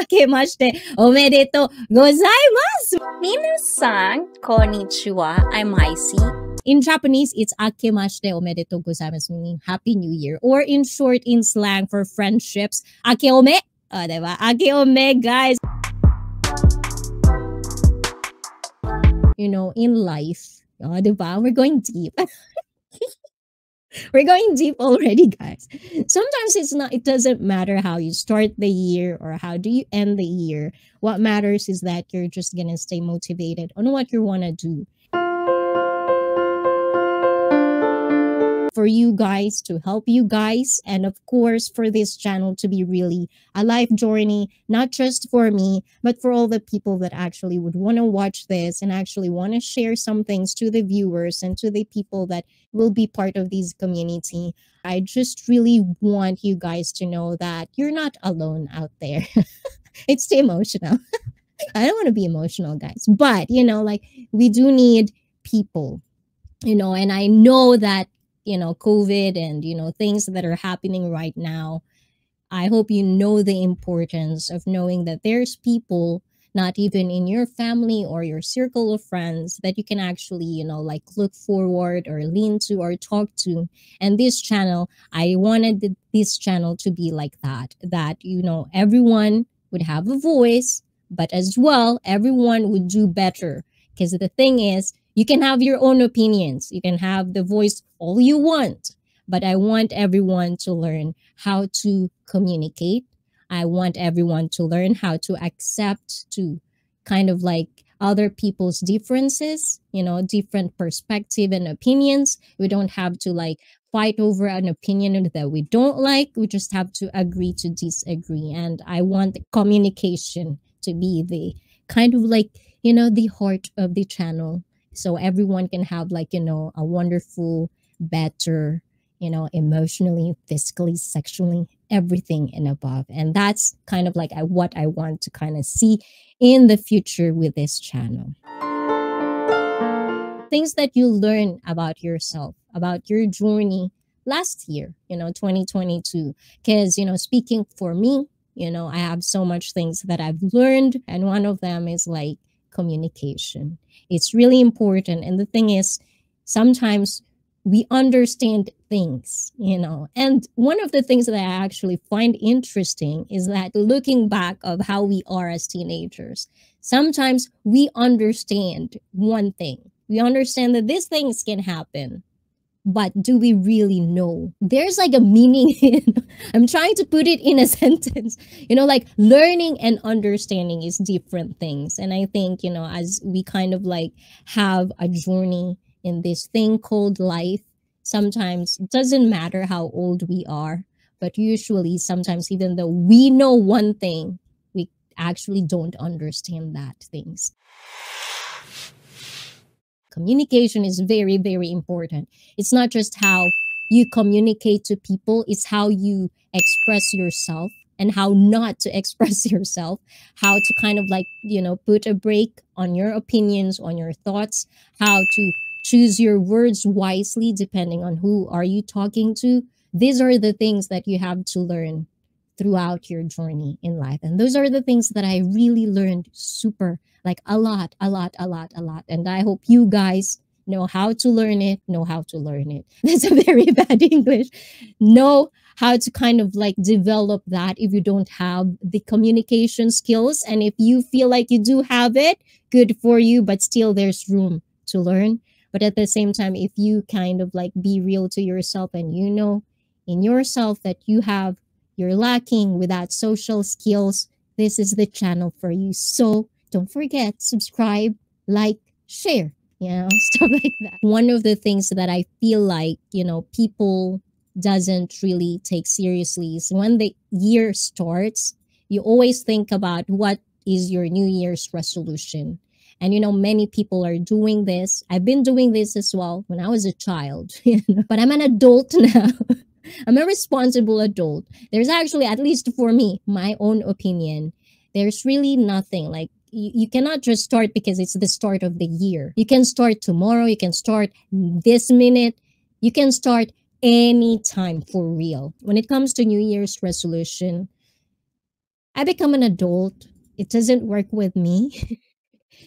Akemashite omedetou gozaimasu. Minasan, konnichiwa. I'm ICEE. In Japanese, it's akemashite omedetou gozaimasu, meaning Happy New Year. Or in short, in slang for friendships, akeome. Diba? Akeome, guys. You know, in life, diba? We're going deep. We're going deep already, guys. Sometimes it doesn't matter how you start the year or how do you end the year. What matters is that you're just gonna stay motivated on what you wanna do. For you guys, to help you guys, and of course for this channel to be really a life journey, not just for me, but for all the people that actually would want to watch this and actually want to share some things to the viewers and to the people that will be part of this community. I just really want you guys to know that you're not alone out there. It's too emotional. I don't want to be emotional, guys, but you know, like, we do need people, you know, and I know that, you know, COVID and, you know, things that are happening right now, I hope you know the importance of knowing that there's people, not even in your family or your circle of friends, that you can actually, you know, like, look forward or lean to or talk to. And this channel, I wanted this channel to be like that, you know, everyone would have a voice, but as well, everyone would do better. Because the thing is, you can have your own opinions. You can have the voice all you want. But I want everyone to learn how to communicate. I want everyone to learn how to accept, to kind of like other people's differences, you know, different perspective and opinions. We don't have to like fight over an opinion that we don't like. We just have to agree to disagree. And I want communication to be the kind of like, you know, the heart of the channel. So everyone can have like, you know, a wonderful, better, you know, emotionally, physically, sexually, everything and above. And that's kind of like what I want to kind of see in the future with this channel. Things that you learn about yourself, about your journey last year, you know, 2022. Because, you know, speaking for me, you know, I have so much things that I've learned. And one of them is like communication. It's really important. And the thing is, sometimes we understand things, you know. And one of the things that I actually find interesting is that looking back of how we are as teenagers, sometimes we understand one thing. We understand that these things can happen. But do we really know? There's like a meaning in, I'm trying to put it in a sentence, you know, like learning and understanding is different things. And I think, you know, as we kind of like have a journey in this thing called life, sometimes it doesn't matter how old we are, but usually sometimes even though we know one thing, we actually don't understand that things. Communication is very, very important. It's not just how you communicate to people, it's how you express yourself and how not to express yourself, how to kind of like, you know, put a break on your opinions, on your thoughts, how to choose your words wisely depending on who are you talking to. These are the things that you have to learn throughout your journey in life. And those are the things that I really learned super, like a lot. And I hope you guys know how to learn it, That's a very bad English. Know how to kind of like develop that if you don't have the communication skills. And if you feel like you do have it, good for you, but still there's room to learn. But at the same time, if you kind of like be real to yourself and you know in yourself that you're lacking with that social skills, this is the channel for you. So don't forget, subscribe, like, share, you know, stuff like that. One of the things that I feel like, you know, people doesn't really take seriously is when the year starts, you always think about what is your New Year's resolution. And, you know, many people are doing this. I've been doing this as well when I was a child, you know, but I'm an adult now. I'm a responsible adult. There's actually, at least for me, my own opinion, there's really nothing like you cannot just start because it's the start of the year. You can start tomorrow. You can start this minute. You can start anytime for real. When it comes to New Year's resolution, I become an adult. It doesn't work with me.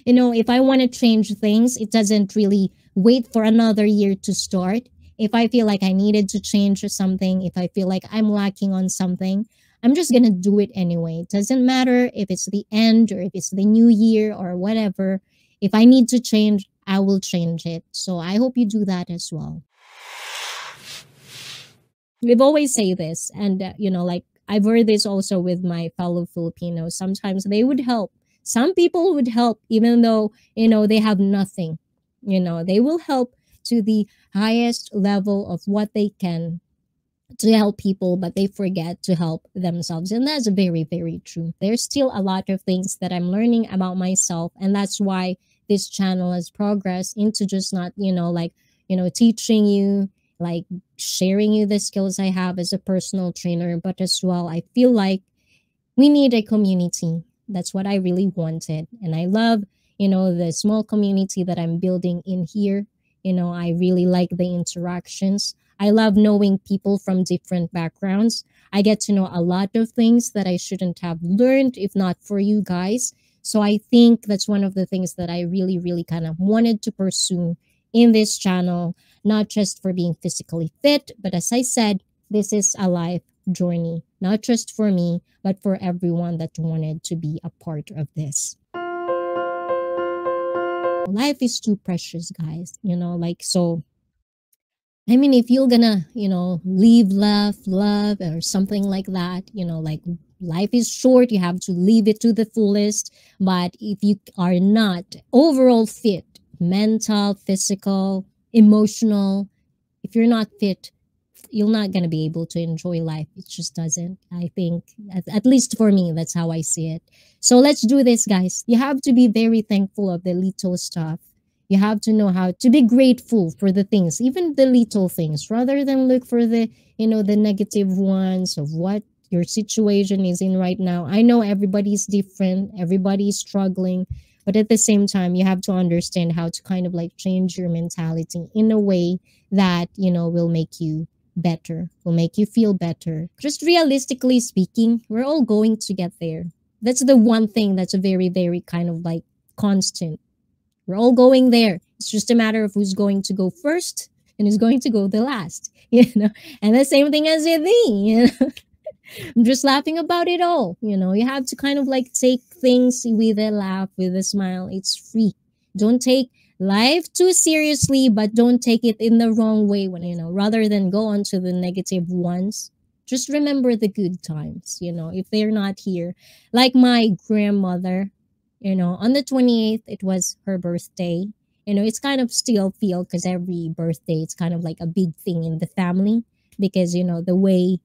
If I want to change things, it doesn't really wait for another year to start. If I feel like I needed to change something, if I feel like I'm lacking on something, I'm just going to do it anyway. It doesn't matter if it's the end or if it's the new year or whatever. If I need to change, I will change it. So I hope you do that as well. We've always say this, and like I've heard this also with my fellow Filipinos. Sometimes they would help. Some people would help even though they have nothing. They will help to the highest level of what they can to help people, but they forget to help themselves. And that's very, very true. There's still a lot of things that I'm learning about myself. And that's why this channel has progressed into just not, like, teaching you, like sharing you the skills I have as a personal trainer, but as well, I feel like we need a community. That's what I really wanted. And I love, the small community that I'm building in here. I really like the interactions. I love knowing people from different backgrounds. I get to know a lot of things that I shouldn't have learned if not for you guys. So I think that's one of the things that I really, really kind of wanted to pursue in this channel, not just for being physically fit, but as I said, this is a life journey, not just for me, but for everyone that wanted to be a part of this. Life is too precious, guys. So I mean, if you're gonna, live, laugh, love, or something like that, like life is short, you have to live it to the fullest. But if you are not overall fit, mental, physical, emotional, if you're not fit, you're not going to be able to enjoy life. It just doesn't. I think, at least for me, that's how I see it. So let's do this, guys. You have to be very thankful of the little stuff. You have to know how to be grateful for the things, even the little things, rather than look for the negative ones of what your situation is in right now. I know everybody's different, everybody's struggling, but at the same time, you have to understand how to kind of like change your mentality in a way that, will make you better, will make you feel better. Just realistically speaking, we're all going to get there. That's the one thing that's a very, very kind of like constant. We're all going there. It's just a matter of who's going to go first and who's going to go the last, And the same thing as with me, I'm just laughing about it all. You have to kind of like take things with a laugh, with a smile. It's free. Don't take life too seriously, but don't take it in the wrong way when, rather than go on to the negative ones. Just remember the good times, if they're not here. Like my grandmother, on the 28th, it was her birthday. It's kind of still feel because every birthday, it's kind of like a big thing in the family because, the way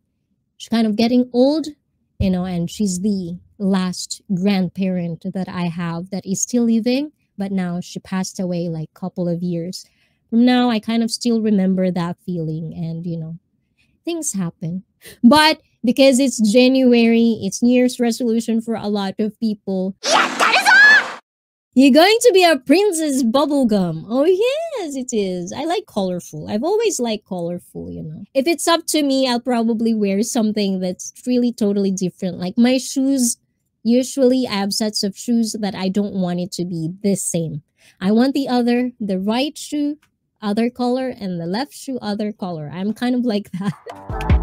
she's kind of getting old, and she's the last grandparent that I have that is still living, but now she passed away like a couple of years from now. I kind of still remember that feeling, and things happen. But because it's January, it's New Year's resolution for a lot of people. You're going to be a princess bubblegum. Oh, yes, it is. I like colorful. I've always liked colorful, If it's up to me, I'll probably wear something that's really totally different. Like my shoes, usually I have sets of shoes that I don't want it to be the same. I want the right shoe, other color, and the left shoe, other color. I'm kind of like that.